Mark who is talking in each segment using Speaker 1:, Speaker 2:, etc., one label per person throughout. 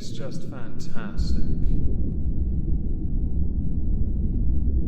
Speaker 1: is just fantastic.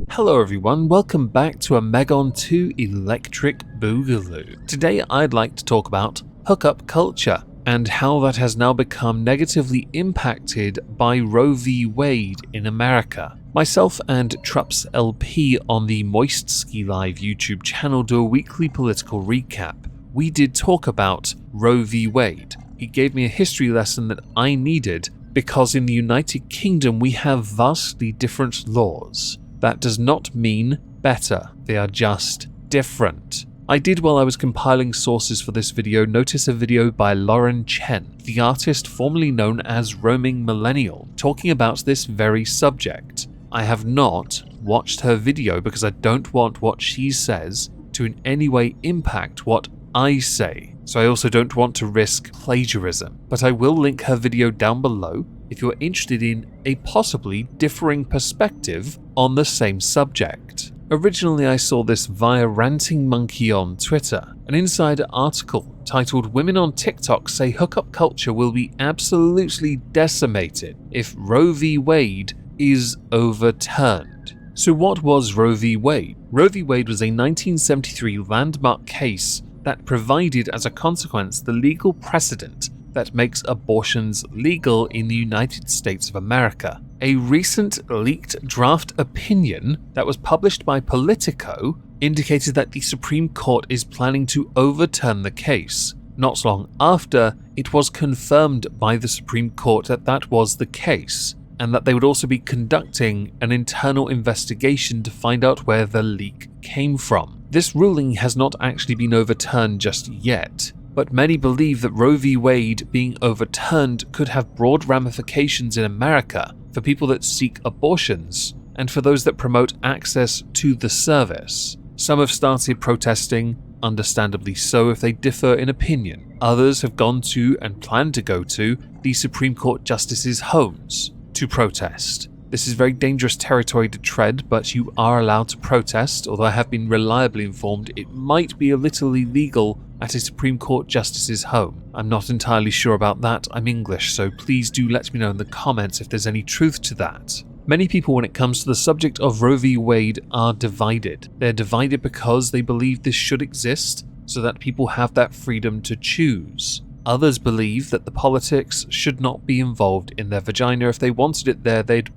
Speaker 1: Hello everyone, welcome back to a Megon 2 Electric Boogaloo. Today I'd like to talk about hookup culture and how that has now become negatively impacted by Roe v. Wade in America. Myself and Trups LP on the Moist Ski Live YouTube channel do a weekly political recap. We did talk about Roe v. Wade. It gave me a history lesson that I needed because in the United Kingdom we have vastly different laws. That does not mean better, they are just different. I did, while I was compiling sources for this video, notice a video by Lauren Chen, the artist formerly known as Roaming Millennial, talking about this very subject. I have not watched her video because I don't want what she says to in any way impact what I say, so I also don't want to risk plagiarism, but I will link her video down below if you're interested in a possibly differing perspective on the same subject. Originally I saw this via Ranting Monkey on Twitter, an insider article titled "Women on TikTok say hookup culture will be absolutely decimated if Roe v. Wade is overturned." So what was Roe v. Wade? Roe v. Wade was a 1973 landmark case that provided as a consequence the legal precedent that makes abortions legal in the United States of America. A recent leaked draft opinion that was published by Politico indicated that the Supreme Court is planning to overturn the case. Not long after, it was confirmed by the Supreme Court that that was the case, and that they would also be conducting an internal investigation to find out where the leak came from. This ruling has not actually been overturned just yet, but many believe that Roe v. Wade being overturned could have broad ramifications in America for people that seek abortions and for those that promote access to the service. Some have started protesting, understandably so if they differ in opinion. Others have gone to and plan to go to the Supreme Court justices' homes to protest. This is very dangerous territory to tread, but you are allowed to protest, although I have been reliably informed it might be a little illegal at a Supreme Court justice's home. I'm not entirely sure about that, I'm English, so please do let me know in the comments if there's any truth to that. Many people, when it comes to the subject of Roe v. Wade, are divided. They're divided because they believe this should exist so that people have that freedom to choose. Others believe that the politics should not be involved in their vagina. If they wanted it there, they'd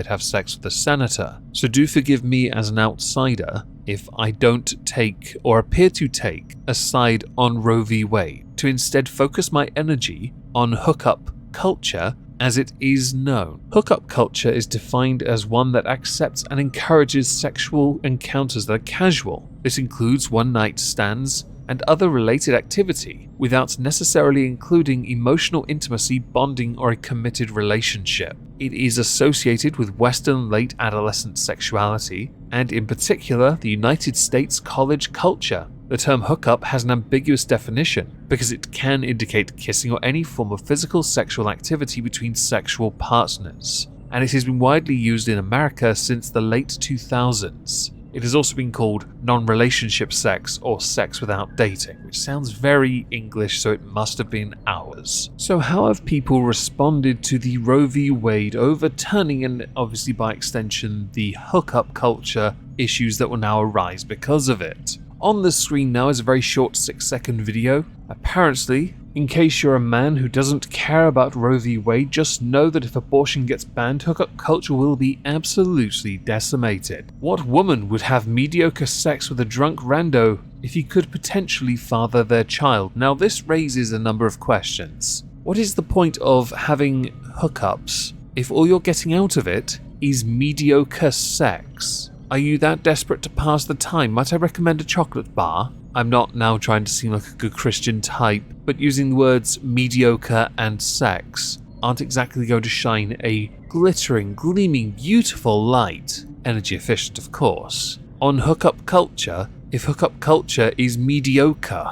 Speaker 1: have sex with a senator. So do forgive me as an outsider if I don't take, or appear to take, a side on Roe v. Wade, to instead focus my energy on hookup culture as it is known. Hookup culture is defined as one that accepts and encourages sexual encounters that are casual. This includes one-night stands and other related activity, without necessarily including emotional intimacy, bonding, or a committed relationship. It is associated with Western late adolescent sexuality, and in particular, the United States college culture. The term hookup has an ambiguous definition because it can indicate kissing or any form of physical sexual activity between sexual partners, and it has been widely used in America since the late 2000s. It has also been called non-relationship sex or sex without dating, which sounds very English, so it must have been ours. So how have people responded to the Roe v. Wade overturning, and obviously by extension the hookup culture issues that will now arise because of it? On the screen now is a very short 6-second video. Apparently, in case you're a man who doesn't care about Roe v. Wade, just know that if abortion gets banned, hookup culture will be absolutely decimated. What woman would have mediocre sex with a drunk rando if he could potentially father their child? Now this raises a number of questions. What is the point of having hookups if all you're getting out of it is mediocre sex? Are you that desperate to pass the time? Might I recommend a chocolate bar? I'm not now trying to seem like a good Christian type, but using the words mediocre and sex aren't exactly going to shine a glittering, gleaming, beautiful light, energy efficient of course, on hookup culture if hookup culture is mediocre.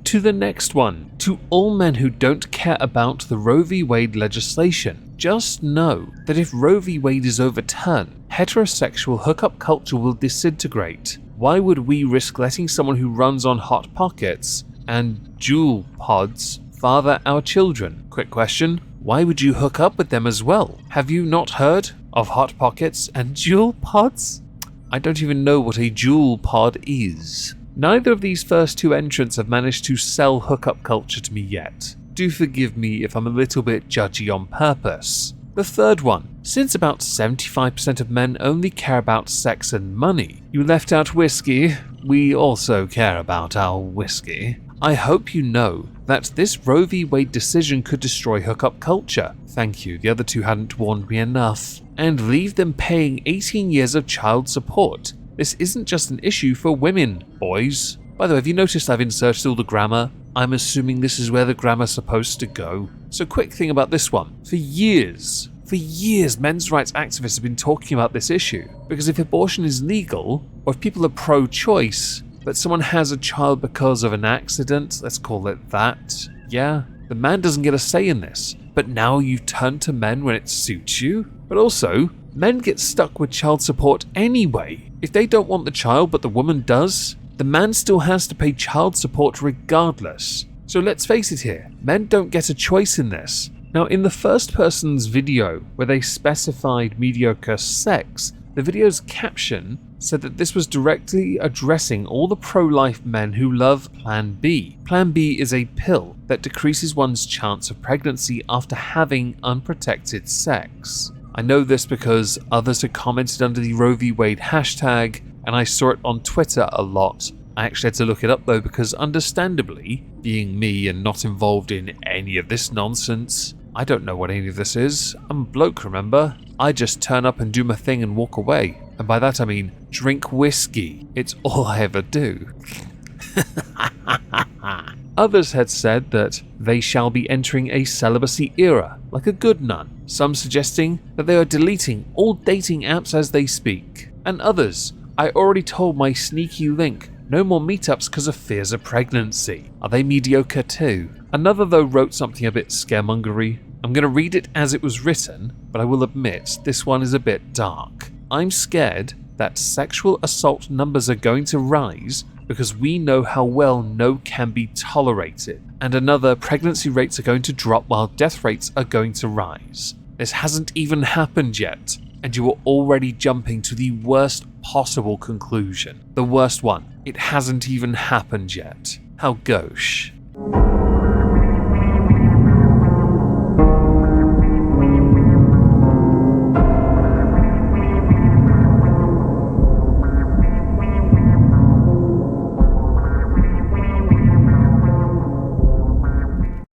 Speaker 1: To the next one. To all men who don't care about the Roe v. Wade legislation, just know that if Roe v. Wade is overturned, heterosexual hookup culture will disintegrate. Why would we risk letting someone who runs on Hot Pockets and Juul pods father our children. Quick question, why would you hook up with them as well? Have you not heard of Hot Pockets and Jewel Pods? I don't even know what a Jewel Pod is. Neither of these first two entrants have managed to sell hookup culture to me yet. Do forgive me if I'm a little bit judgy on purpose. The third one, since about 75% of men only care about sex and money, you left out whiskey, we also care about our whiskey. I hope you know that this Roe v. Wade decision could destroy hookup culture. Thank you, the other two hadn't warned me enough. And leave them paying 18 years of child support. This isn't just an issue for women, boys. By the way, have you noticed I've inserted all the grammar? I'm assuming this is where the grammar's supposed to go. So quick thing about this one. For years, men's rights activists have been talking about this issue. Because if abortion is legal, or if people are pro-choice, but someone has a child because of an accident, let's call it that, yeah, the man doesn't get a say in this. But now you turn to men when it suits you? But also, men get stuck with child support anyway. If they don't want the child but the woman does, the man still has to pay child support regardless. So let's face it here, men don't get a choice in this. Now in the first person's video where they specified mediocre sex, the video's caption said that this was directly addressing all the pro-life men who love Plan B. Plan B is a pill that decreases one's chance of pregnancy after having unprotected sex. I know this because others had commented under the Roe v. Wade hashtag, and I saw it on Twitter a lot. I actually had to look it up though because understandably, being me and not involved in any of this nonsense, I don't know what any of this is. I'm a bloke, remember? I just turn up and do my thing and walk away. And by that I mean drink whiskey. It's all I ever do. Others had said that they shall be entering a celibacy era, like a good nun. Some suggesting that they are deleting all dating apps as they speak. And others, I already told my sneaky link, no more meetups because of fears of pregnancy. Are they mediocre too? Another though wrote something a bit scaremongery. I'm going to read it as it was written, but I will admit this one is a bit dark. I'm scared that sexual assault numbers are going to rise because we know how well no can be tolerated. And another, pregnancy rates are going to drop while death rates are going to rise. This hasn't even happened yet, and you are already jumping to the worst possible conclusion. The worst one, it hasn't even happened yet. How gauche.